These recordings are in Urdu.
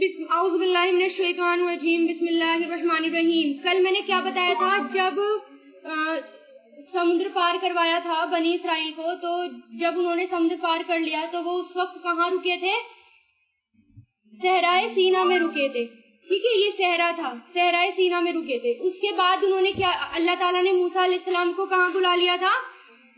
اعوذ باللہ من الشیطان الرجیم، بسم اللہ الرحمن الرحیم۔ کل میں نے کیا بتایا تھا، جب سمندر پار کروایا تھا بنی اسرائیل کو، تو جب انہوں نے سمندر پار کر لیا تو وہ اس وقت کہاں رکے تھے؟ صحرائے سینا میں رکے تھے، ٹھیک ہے، یہ صحرا تھا، صحرائے سینا میں رکے تھے۔ اس کے بعد انہوں نے کیا، اللہ تعالیٰ نے موسیٰ علیہ السلام کو کہاں بلا لیا تھا؟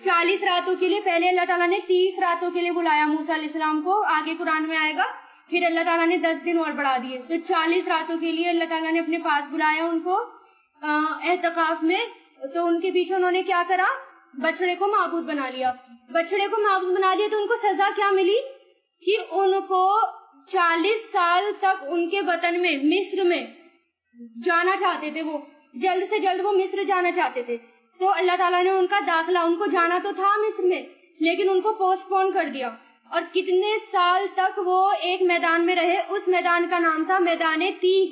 40 راتوں کے لیے۔ پہلے اللہ تعالیٰ نے 30 راتوں کے لیے بلایا موسیٰ علیہ السلام کو، آگے قرآن میں آئے گا، پھر اللہ تعالیٰ نے 10 دن اور بڑھا دیے، تو 40 راتوں کے لیے اللہ تعالیٰ نے اپنے پاس بلایا ان کو اعتکاف میں۔ تو ان کے پیچھے انہوں نے کیا کرا؟ بچڑے کو معبود بنا لیا۔ بچڑے کو معبود بنا لیا تو ان کو سزا کیا ملی کہ ان کو 40 سال تک ان کے وطن میں مصر میں جانا چاہتے تھے، وہ جلد سے جلد وہ مصر جانا چاہتے تھے، تو اللہ تعالیٰ نے ان کا داخلہ، ان کو جانا تو تھا مصر میں لیکن ان کو پوسٹ پون کر دیا، اور کتنے سال تک وہ ایک میدان میں رہے۔ اس میدان کا نام تھا میدان تیہ،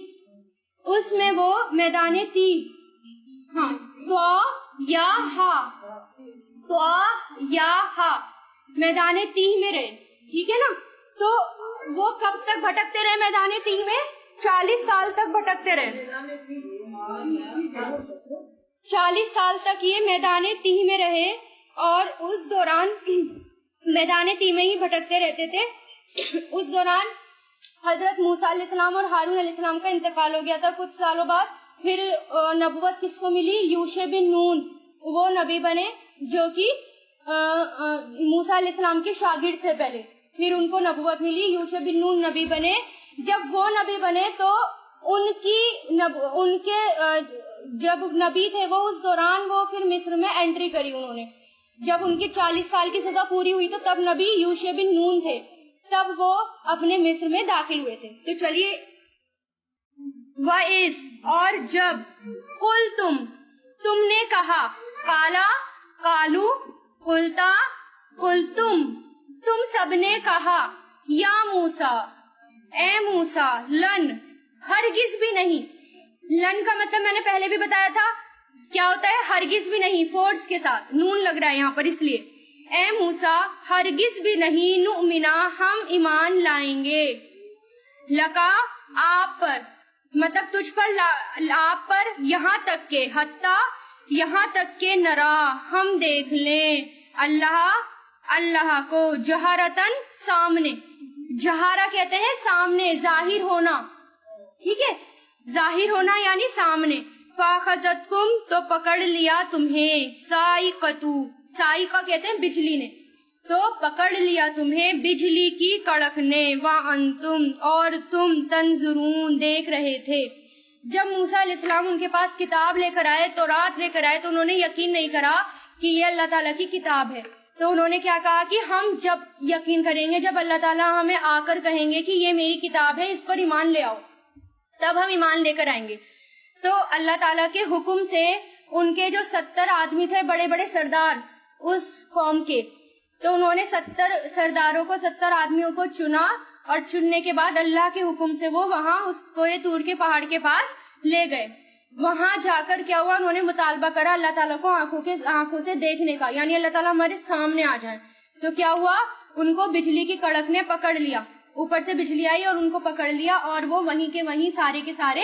اس میں وہ میدان تیہ، ہاں، میدان تیہ میں رہے، ٹھیک ہے نا۔ تو وہ کب تک بھٹکتے رہے میدان تیہ میں؟ 40 سال تک بھٹکتے رہے، 40 سال تک یہ میدان تیہ میں رہے، اور اس دوران میدان تیہ میں ہی بھٹکتے رہتے تھے۔ اس دوران حضرت موسیٰ علیہ السلام اور ہارون علیہ السلام کا انتقال ہو گیا تھا کچھ سالوں بعد۔ پھر نبوت کس کو ملی؟ یوشع بن نون، وہ نبی بنے جو کہ موسیٰ علیہ السلام کے شاگرد تھے پہلے، پھر ان کو نبوت ملی، یوشع بن نون نبی بنے۔ جب وہ نبی بنے تو ان کے جب نبی تھے وہ، اس دوران وہ پھر مصر میں انٹری کری انہوں نے۔ جب ان کی 40 سال کی سزا پوری ہوئی تو تب نبی یوشع بن نون تھے، تب وہ اپنے مصر میں داخل ہوئے تھے۔ تو چلیے، وَإِذْ، اور جب، قُلْتُمْ، تم نے کہا، قَالَ، قَالُوا، قُلْتَا، قُلْتُمْ، تم سب نے کہا، یا موسیٰ، اے موسیٰ، لن، ہرگز بھی نہیں۔ لن کا مطلب میں نے پہلے بھی بتایا تھا کیا ہوتا ہے، ہرگز بھی نہیں، فورس کے ساتھ نون لگ رہا ہے یہاں پر، اس لیے اے موسیٰ ہرگز بھی نہیں، نؤمنا، ہم ایمان لائیں گے، لکا، آپ پر، مطلب تجھ پر، آپ پر، یہاں تک کہ، حتیٰ، یہاں تک کہ، نرا، ہم دیکھ لیں، اللہ کو، جہارتن، سامنے، جہارا کہتے ہیں سامنے، ظاہر ہونا، ٹھیک ہے، ظاہر ہونا یعنی سامنے۔ فَأَخَذَتْكُمْ، تو پکڑ لیا تمہیں، صَاعِقَةُ، صاعقہ کہتے ہیں بجلی نے، تو پکڑ لیا تمہیں بجلی کی کڑک نے، وَأَنْتُمْ، اور تم، تنظرون، دیکھ رہے تھے۔ جب موسیٰ علیہ السلام ان کے پاس کتاب لے کر آئے، تورات لے کر آئے، تو انہوں نے یقین نہیں کرا کہ یہ اللہ تعالیٰ کی کتاب ہے۔ تو انہوں نے کیا کہا کہ ہم جب یقین کریں گے، جب اللہ تعالیٰ ہمیں آ کر کہیں گے کہ یہ میری کتاب ہے، اس پر ایمان لے آؤ، تب ہم ایمان لے کر آئیں گے۔ تو اللہ تعالیٰ کے حکم سے ان کے جو 70 آدمی تھے، بڑے بڑے سردار اس قوم کے، تو انہوں نے 70 سرداروں کو، 70 آدمیوں کو چنا، اور چننے کے بعد اللہ کے حکم سے وہ وہاں اس کوہ طور کے پہاڑ کے پاس لے گئے۔ وہاں جا کر کیا ہوا، انہوں نے مطالبہ کرا اللہ تعالیٰ کو آنکھوں سے دیکھنے کا، یعنی اللہ تعالیٰ ہمارے سامنے آ جائیں۔ تو کیا ہوا، ان کو بجلی کی کڑک نے پکڑ لیا، اوپر سے بجلی آئی اور ان کو پکڑ لیا، اور وہ وہیں کے وہیں سارے کے سارے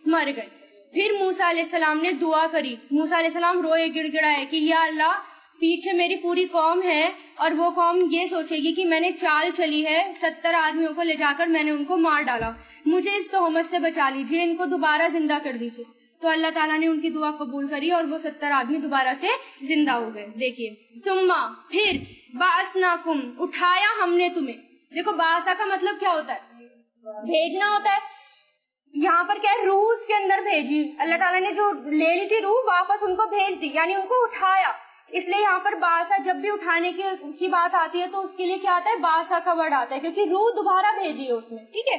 مر گئے۔ پھر موسیٰ علیہ السلام نے دعا کری، موسیٰ علیہ السلام روئے، گڑ گڑائے کہ یا اللہ، پیچھے میری پوری قوم ہے، اور وہ قوم یہ سوچے گی کہ میں نے چال چلی ہے، 70 آدمیوں کو لے جا کر میں نے ان کو مار ڈالا، مجھے اس تہمت سے بچا لیجیے، ان کو دوبارہ زندہ کر دیجیے۔ تو اللہ تعالیٰ نے ان کی دعا قبول کری، اور وہ 70 آدمی دوبارہ سے زندہ ہو گئے۔ دیکھیے، ثم، پھر، بعثناکم، اٹھایا ہم نے تمہیں۔ دیکھو، بعثا کا مطلب کیا ہوتا ہے؟ بھیجنا ہوتا ہے۔ یہاں پر کیا ہے، روح اس کے اندر بھیجی، اللہ تعالیٰ نے جو لے لی تھی روح، واپس ان کو بھیج دی، یعنی ان کو اٹھایا۔ اس لیے یہاں پر بعثا جب بھی اٹھانے کی بات آتی ہے تو اس کے لیے کیا آتا ہے، بعثا کا ورڈ آتا ہے، کیونکہ روح دوبارہ بھیجی ہے اس میں، ٹھیک ہے۔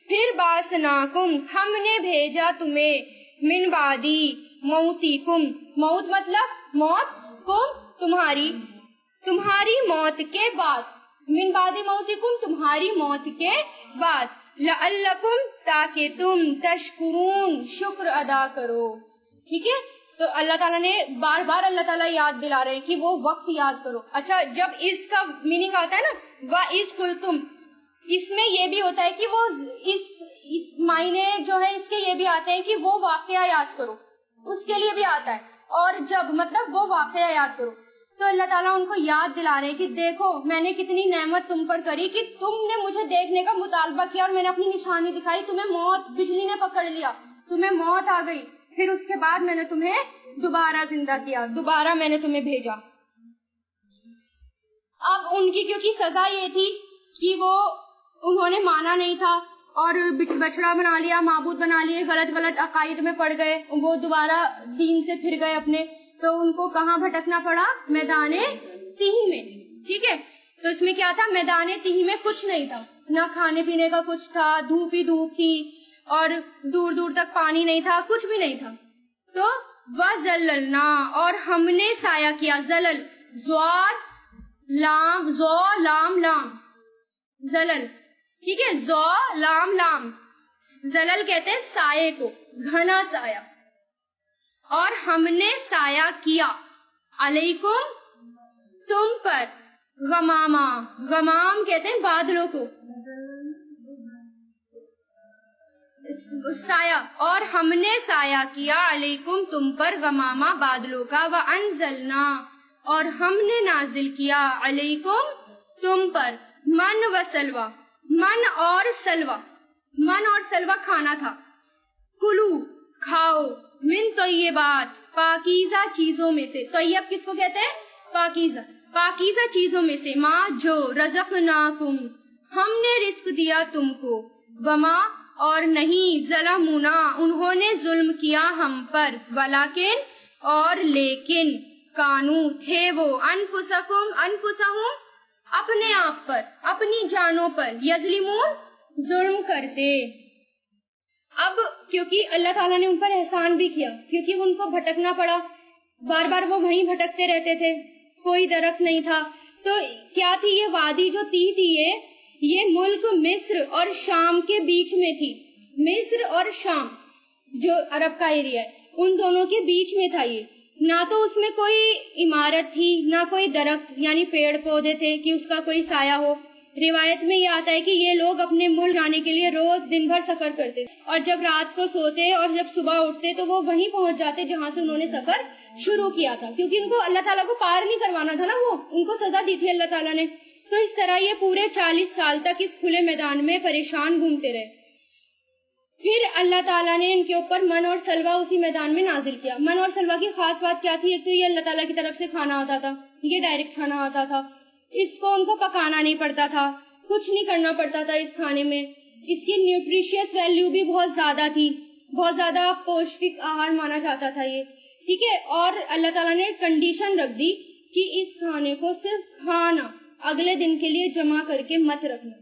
پھر بعثناکم، ہم نے بھیجا تمہیں، من بعدی موتکم، موت مطلب موت، کم، تمہاری موت کے بعد، من بعد موتکم، تمہاری موت کے بعد، لعلکم، تاکہ تم، تشکرون، شکر ادا کرو، ٹھیک ہے۔ تو اللہ تعالیٰ نے بار بار اللہ تعالیٰ یاد دلا رہے ہیں کہ وہ وقت یاد کرو۔ اچھا، جب اس کا میننگ آتا ہے نا، وَإِذْ قُلْتُمْ، اس میں یہ بھی ہوتا ہے کہ وہ معنی جو ہے اس کے یہ بھی آتے ہیں کہ وہ واقعہ یاد کرو، اس کے لیے بھی آتا ہے، اور جب مطلب وہ واقعہ یاد کرو. تو اللہ تعالیٰ ان کو یاد دلا رہے کہ دیکھو میں نے کتنی نعمت تم پر کری کہ تم نے مجھے دیکھنے کا مطالبہ کیا اور میں نے اپنی نشانی دکھائی، تمہیں موت بجلی نے پکڑ لیا، تمہیں موت آ گئی، پھر اس کے بعد میں نے تمہیں دوبارہ زندہ کیا، دوبارہ میں نے تمہیں بھیجا. اب ان کی کیونکہ سزا یہ تھی کہ وہ انہوں نے مانا نہیں تھا اور بچڑا بنا لیا، معبود بنا لیے، غلط عقائد میں پڑ گئے، وہ دوبارہ دین سے پھر گئے اپنے، تو ان کو کہاں بھٹکنا پڑا؟ میدان تیہ میں. ٹھیک ہے، تو اس میں کیا تھا؟ میدان تیہ میں کچھ نہیں تھا، نہ کھانے پینے کا کچھ تھا، دھوپ ہی دھوپ تھی اور دور دور تک پانی نہیں تھا، کچھ بھی نہیں تھا. تو وَذَلَّلْنَا، اور ہم نے سایہ کیا. زلل زواد لام زو لام لام زلل. ٹھیک ہے، زو لام لام زلل کہتے ہیں سائے کو، گھنا سایہ. اور ہم نے سایہ کیا علیکم تم پر، غماما، غمام کہتے ہیں بادلوں کو، سایہ. اور ہم نے سایہ کیا علیکم تم پر، غماما بادلوں کا، وانزلنا، اور ہم نے نازل کیا علیکم تم پر، من و سلوہ، من اور سلوہ، من اور سلوہ کھانا تھا. کلو کھاؤ، من طیبات پاکیزہ چیزوں میں سے. طیب کس کو کہتے ہیں؟ پاکیزہ. پاکیزہ چیزوں میں سے، ما جو، رزقناکم ہم نے رزق دیا تم کو، وما اور نہیں، ظلمونا انہوں نے ظلم کیا ہم پر، ولیکن اور لیکن، کانو تھے وہ، انفسہم اپنے آپ پر، اپنی جانوں پر، یظلمون ظلم کرتے. اب کیونکہ اللہ تعالیٰ نے ان پر احسان بھی کیا، کیونکہ ان کو بھٹکنا پڑا، بار بار وہ وہیں بھٹکتے رہتے تھے، کوئی درخت نہیں تھا. تو کیا تھی یہ وادی جو تھی یہ ملک مصر اور شام کے بیچ میں تھی. مصر اور شام جو عرب کا ایریا ہے، ان دونوں کے بیچ میں تھا یہ. نہ تو اس میں کوئی عمارت تھی، نہ کوئی درخت یعنی پیڑ پودے تھے کہ اس کا کوئی سایہ ہو. روایت میں یہ آتا ہے کہ یہ لوگ اپنے ملک جانے کے لیے روز دن بھر سفر کرتے اور جب رات کو سوتے اور جب صبح اٹھتے تو وہ وہیں پہنچ جاتے جہاں سے انہوں نے سفر شروع کیا تھا، کیونکہ ان کو اللہ تعالیٰ کو پار نہیں کروانا تھا نا، وہ ان کو سزا دی تھی اللہ تعالیٰ نے. تو اس طرح یہ پورے 40 سال تک اس کھلے میدان میں پریشان گھومتے رہے. پھر اللہ تعالیٰ نے ان کے اوپر من اور سلوہ اسی میدان میں نازل کیا. من اور سلوہ کی خاص بات کیا تھی؟ ایک تو یہ اللہ تعالیٰ کی طرف سے کھانا آتا تھا، یہ ڈائریکٹ کھانا آتا تھا، اس کو ان کو پکانا نہیں پڑتا تھا، کچھ نہیں کرنا پڑتا تھا اس کھانے میں. اس کی نیوٹریشیس ویلیو بھی بہت زیادہ تھی، بہت زیادہ پوشٹک آہار مانا جاتا تھا یہ. ٹھیک ہے، اور اللہ تعالیٰ نے کنڈیشن رکھ دی کہ اس کھانے کو صرف کھانا، اگلے دن کے لیے جمع کر کے مت رکھنا،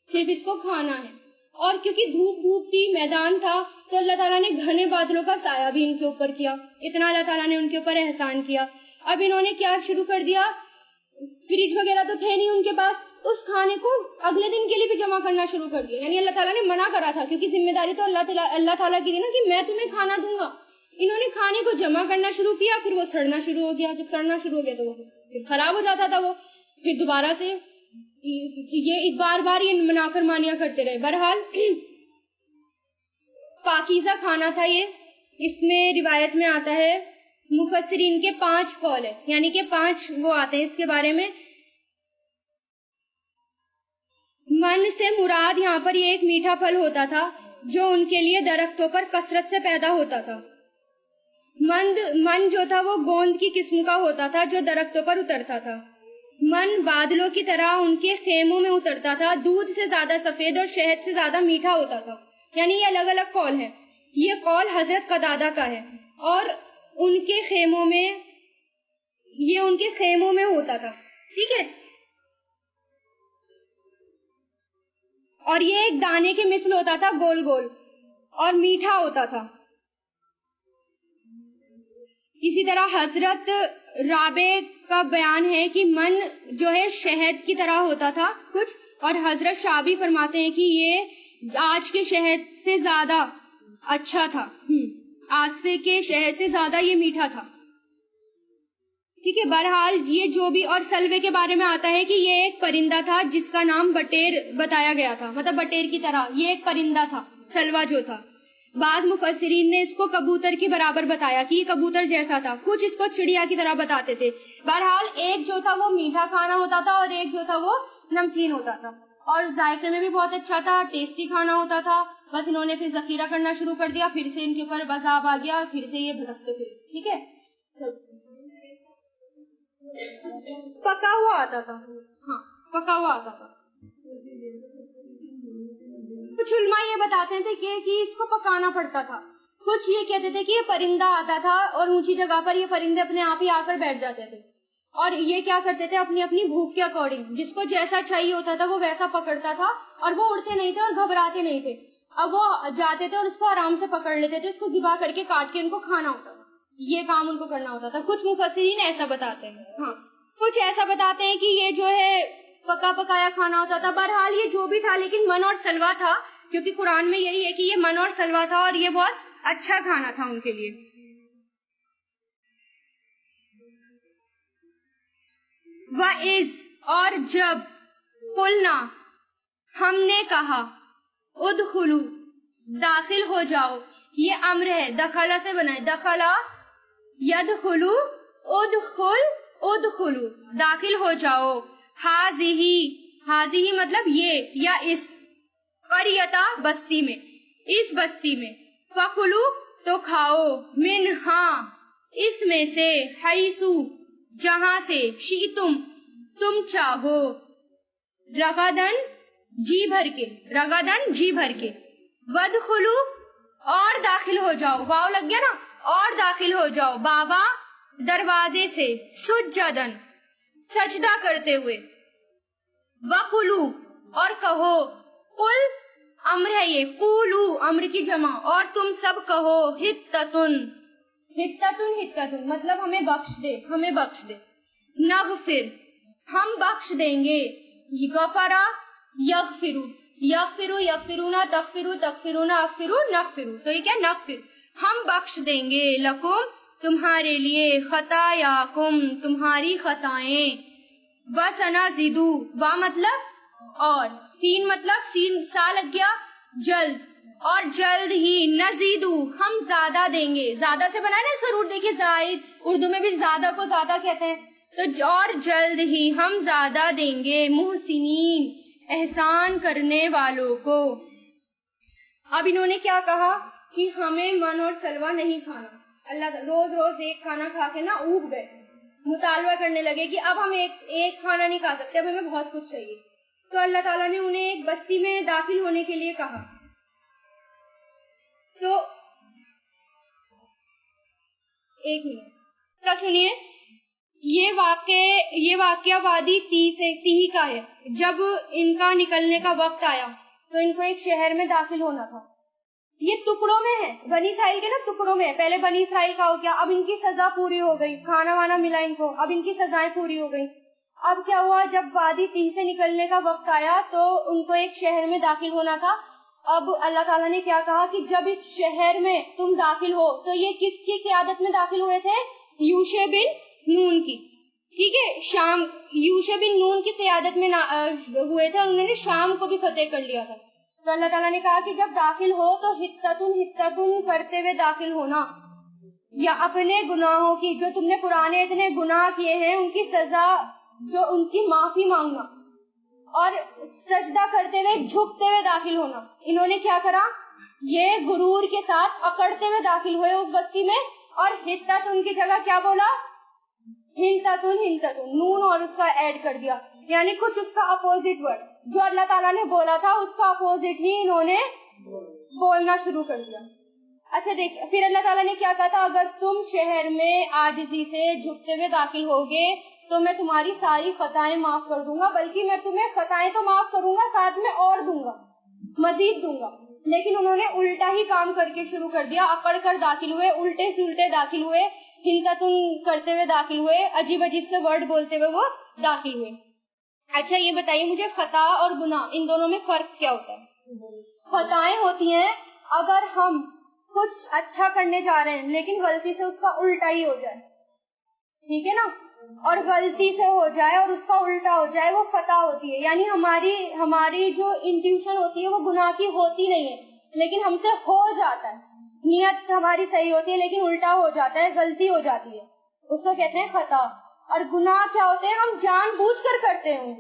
صرف اس کو کھانا ہے. اور کیونکہ دھوپ تھی، میدان تھا، تو اللہ تعالیٰ نے گھنے بادلوں کا سایہ بھی ان کے اوپر کیا. اتنا اللہ تعالیٰ نے ان کے اوپر احسان کیا. اب انہوں نے کیا شروع کر دیا؟ فریج وغیرہ تو تھے نہیں ان کے پاس، اس کھانے کو اگلے دن کے لیے بھی جمع کرنا شروع کر دیا. یعنی اللہ تعالیٰ نے منع کرا تھا، کیونکہ ذمہ داری تو اللہ تعالیٰ کی تھی نا کہ میں تمہیں کھانا دوں گا. انہوں نے کھانے کو جمع کرنا شروع کیا، پھر وہ سڑنا شروع ہو گیا. جب سڑنا شروع ہو گیا تو وہ پھر خراب ہو جاتا تھا، وہ پھر دوبارہ سے یہ بار بار یہ نافرمانیاں کرتے رہے. بہرحال پاکیزہ کھانا تھا یہ. اس میں روایت میں آتا ہے، مفسرین کے 5 قول ہے، یعنی کہ 5 وہ آتے ہیں اس کے بارے میں. من سے مراد یہاں پر یہ ایک میٹھا پھل ہوتا تھا جو ان کے لیے درختوں پر کثرت سے پیدا ہوتا تھا. من جو تھا وہ گوند کی قسم کا ہوتا تھا جو درختوں پر اترتا تھا. من بادلوں کی طرح ان کے خیموں میں اترتا تھا، دودھ سے زیادہ سفید اور شہد سے زیادہ میٹھا ہوتا تھا. یعنی یہ الگ الگ قول ہے. یہ قول حضرت قتادہ کا ہے اور ان کے خیموں میں، یہ ان کے خیموں میں ہوتا تھا. ٹھیک ہے، اور یہ ایک دانے کے مثل ہوتا تھا، گول گول، اور میٹھا ہوتا تھا. اسی طرح حضرت رابع کا بیان ہے کہ من جو ہے شہد کی طرح ہوتا تھا کچھ، اور حضرت شابی فرماتے ہیں کہ یہ آج کے شہد سے زیادہ اچھا تھا، آج سے کے شہد سے زیادہ یہ میٹھا تھا. ٹھیک ہے، بہرحال یہ جو بھی، اور سلوے کے بارے میں آتا ہے کہ یہ ایک پرندہ تھا جس کا نام بٹیر بتایا گیا تھا، مطلب بٹیر کی طرح یہ ایک پرندہ تھا سلوا جو تھا. بعض مفسرین نے اس کو کبوتر کے برابر بتایا کہ یہ کبوتر جیسا تھا, کچھ اس کو چڑیا کی طرح بتاتے تھے. بہرحال ایک جو تھا وہ میٹھا کھانا ہوتا تھا اور ایک جو تھا وہ نمکین ہوتا تھا, اور ذائقے میں بھی بہت اچھا تھا, ٹیسٹی کھانا ہوتا تھا. بس انہوں نے پھر ذخیرہ کرنا شروع کر دیا, پھر سے ان کے اوپر عذاب آ گیا, پھر سے یہ بھٹکتے پھر. ٹھیک ہے, پکا ہوا آتا تھا. ہاں, پکا ہوا آتا تھا. کچھ علماء یہ بتاتے تھے کہ اس کو پکانا پڑتا تھا. کچھ یہ کہتے تھے کہ یہ پرندہ آتا تھا اور اونچی جگہ پر یہ پرندے اپنے آپ ہی آ کر بیٹھ جاتے تھے, اور یہ کیا کرتے تھے اپنی اپنی بھوک کے اکارڈنگ جس کو جیسا چاہیے ہوتا تھا وہ ویسا پکڑتا تھا, اور وہ اڑتے نہیں تھے اور گھبراتے نہیں تھے. اب وہ جاتے تھے اور اس کو آرام سے پکڑ لیتے تھے, اس کو ذبح کر کے کاٹ کے ان کو کھانا ہوتا تھا. یہ کام ان کو کرنا ہوتا تھا. کچھ مفسرین ایسا بتاتے ہیں. ہاں, کچھ ایسا بتاتے ہیں کہ یہ جو ہے پکا پکایا کھانا ہوتا تھا. بہرحال یہ جو بھی تھا لیکن من اور سلوا تھا, کیونکہ قرآن میں یہی ہے کہ یہ من اور سلوا تھا اور یہ بہت اچھا کھانا تھا ان کے لیے. وَإِذْ, اور جب, قُلْنَا, ہم نے کہا, ادخلو, داخل ہو جاؤ. یہ امر ہے, دخلا سے بنا ہے, دخلا یدخلو, ادخل, ادخلو, داخل ہو جاؤ. ہاذہی, ہاذہی مطلب یہ یا اس, قریتا بستی میں, اس بستی میں. فکلو, تو کھاؤ, منہا, اس میں سے, حیثو, جہاں سے, شئتم, تم چاہو, رغدن, جی بھر کے, رغدن جی بھر کے. ودخلو, اور داخل ہو جاؤ, واو لگ گیا نا, اور داخل ہو جاؤ, بابا, دروازے سے, سجدن, سجدہ کرتے ہوئے. وقلو, اور کہو, قل, امر ہے یہ, قولو, امر کی جمع, اور تم سب کہو, حتتن, حتتن, حتتن مطلب ہمیں بخش دے, ہمیں بخش دے. نغفر, ہم بخش دیں گے. غفرا, یغفرو, یغفرو, یغفرونا, تغفرو, تغفرونا, اغفرو, نغفرو. تو یہ کیا, نغفر, ہم بخش دیں گے. لکم, تمہارے لیے, خطایاکم, تمہاری خطائیں. وسنزیدو, وا مطلب اور, سین مطلب, سین سا لگ گیا, جلد, اور جلد ہی, نزیدو, ہم زیادہ دیں گے. زیادہ سے بنا ہے نا ضرور, دیکھیے زائد, اردو میں بھی زیادہ کو زیادہ کہتے ہیں. تو اور جلد ہی ہم زیادہ دیں گے, محسنین, احسان کرنے والوں کو. اب انہوں نے کیا کہا کہ ہمیں من اور سلوا نہیں کھانا. اللہ روز روز ایک کھانا کھا کے نا اوب گئے, مطالبہ کرنے لگے کہ اب ہم ایک کھانا نہیں کھا سکتے, اب ہمیں بہت کچھ چاہیے. تو اللہ تعالیٰ نے انہیں ایک بستی میں داخل ہونے کے لیے کہا. تو ایک منٹ کیا سنیے, یہ واقعہ وادی تیہ کا ہے. جب ان کا نکلنے کا وقت آیا تو ان کو ایک شہر میں داخل ہونا تھا. یہ ٹکڑوں میں ہے, بنی اسرائیل کے نا ٹکڑوں میں ہے. پہلے بنی اسرائیل کا ہو گیا, اب ان کی سزا پوری ہو گئی, کھانا وانا ملا ان کو, اب ان کی سزائیں پوری ہو گئی. اب کیا ہوا, جب وادی تیہ سے نکلنے کا وقت آیا تو ان کو ایک شہر میں داخل ہونا تھا. اب اللہ تعالیٰ نے کیا کہا کہ جب اس شہر میں تم داخل ہو, تو یہ کس کی قیادت میں داخل ہوئے تھے, یوشع بن نون کی. ٹھیک ہے, شام, یوشع بن نون کی قیادت میں ہوئے تھے, اور انہوں نے شام کو بھی فتح کر لیا تھا. تو اللہ تعالیٰ نے کہا کہ جب داخل ہو تو حتتن کرتے ہوئے داخل ہونا, یا اپنے گناہوں کی, جو تم نے پرانے اتنے گناہ کیے ہیں ان کی سزا, جو ان کی معافی مانگنا, اور سجدہ کرتے ہوئے, جھکتے ہوئے داخل ہونا. انہوں نے کیا کرا, یہ غرور کے ساتھ اکڑتے ہوئے داخل ہوئے اس بستی میں, اور حتتن کی جگہ کیا بولا, ہنتتن, ہنتتن, نون اور اس کا ایڈ کر دیا, یعنی کچھ اس کا اپوزٹ ورڈ, جو اللہ تعالیٰ نے بولا تھا اس کا اپوزٹ ہی انہوں نے بولنا شروع کر دیا. اچھا دیکھ, پھر اللہ تعالیٰ نے کیا کہا تھا, اگر تم شہر میں عاجزی سے جھکتے ہوئے داخل ہوگے تو میں تمہاری ساری خطائیں معاف کر دوں گا, بلکہ میں تمہیں خطائیں تو معاف کروں گا, ساتھ میں اور دوں گا, مزید دوں گا. لیکن انہوں نے الٹا ہی کام کر کے شروع کر دیا, اکڑ کر داخل ہوئے, الٹے سے الٹے داخل ہوئے, ہنتتن کرتے ہوئے داخل ہوئے, عجیب عجیب سے ورڈ بولتے ہوئے وہ داخل ہوئے. اچھا یہ بتائیے مجھے, خطا اور گناہ ان دونوں میں فرق کیا ہوتا ہے؟ خطائیں ہوتی ہیں اگر ہم کچھ اچھا کرنے جا رہے ہیں لیکن غلطی سے اس کا الٹا ہی ہو جائے, ٹھیک ہے نا, اور غلطی سے ہو جائے اور اس کا الٹا ہو جائے, وہ خطا ہوتی ہے. یعنی ہماری جو انٹیوشن ہوتی ہے وہ گناہ کی ہوتی نہیں ہے, لیکن ہم سے ہو جاتا ہے. نیت ہماری صحیح ہوتی ہے لیکن الٹا ہو جاتا ہے, غلطی ہو جاتی ہے, اس کو کہتے ہیں خطا. اور گناہ کیا ہوتے ہیں؟ ہم جان بوجھ کر کرتے ہیں.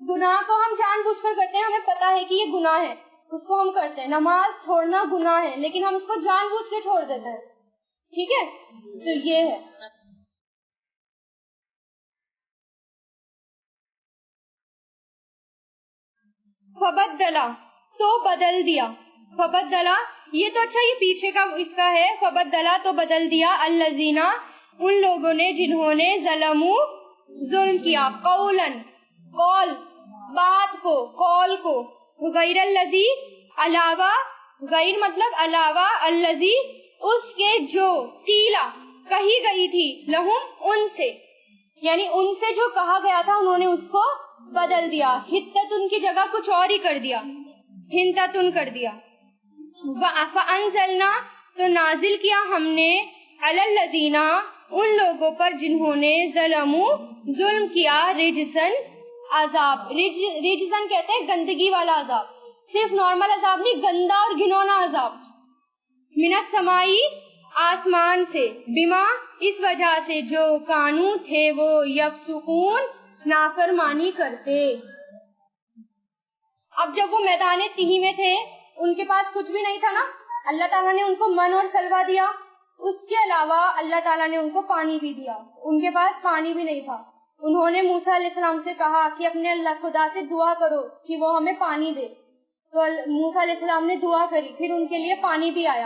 گناہ کو ہم جان بوجھ کر کرتے ہیں, ہمیں پتا ہے کہ یہ گناہ ہے, اس کو ہم کرتے ہیں. نماز چھوڑنا گناہ ہے لیکن ہم اس کو جان بوجھ کے چھوڑ دیتے ہیں. ٹھیک ہے, تو یہ ہے. فبدلا تو بدل دیا. فبدلا یہ تو اچھا, یہ پیچھے کا اس کا ہے. فبدلا تو بدل دیا, الذین ان لوگوں نے جنہوں نے ظلموا ظلم کیا, قولاً قول بات کو, قول کو, غیر الذی علاوہ, غیر مطلب علاوہ, الذی اس کے جو, قیلا کہی گئی تھی, لہم ان سے, یعنی ان سے جو کہا گیا تھا انہوں نے اس کو بدل دیا. حتتن کی جگہ کچھ اور ہی کر دیا, ہنتتن کر دیا. فانزلنا تو نازل کیا ہم نے, علی الذین ان لوگوں پر جنہوں نے ظلموا ظلم کیا, رجسن عذاب. رجسن کہتے ہیں گندگی والا عذاب, صرف نارمل عذاب نہیں, گندا اور گھنونا عذاب. من السمائی آسمان سے, بما اس وجہ سے, جو کانو تھے وہ, یفسقون نافرمانی کرتے. اب جب وہ میدان تہی میں تھے, ان کے پاس کچھ بھی نہیں تھا نا, اللہ تعالیٰ نے ان کو من اور سلوہ دیا, اس کے علاوہ اللہ تعالیٰ نے ان کو پانی بھی دیا. ان کے پاس پانی بھی نہیں تھا. انہوں نے موسیٰ علیہ السلام سے کہا کہ اپنے اللہ خدا سے دعا کرو کہ وہ ہمیں پانی دے. تو موسیٰ علیہ السلام نے دعا کری, پھر ان کے لیے پانی بھی آیا.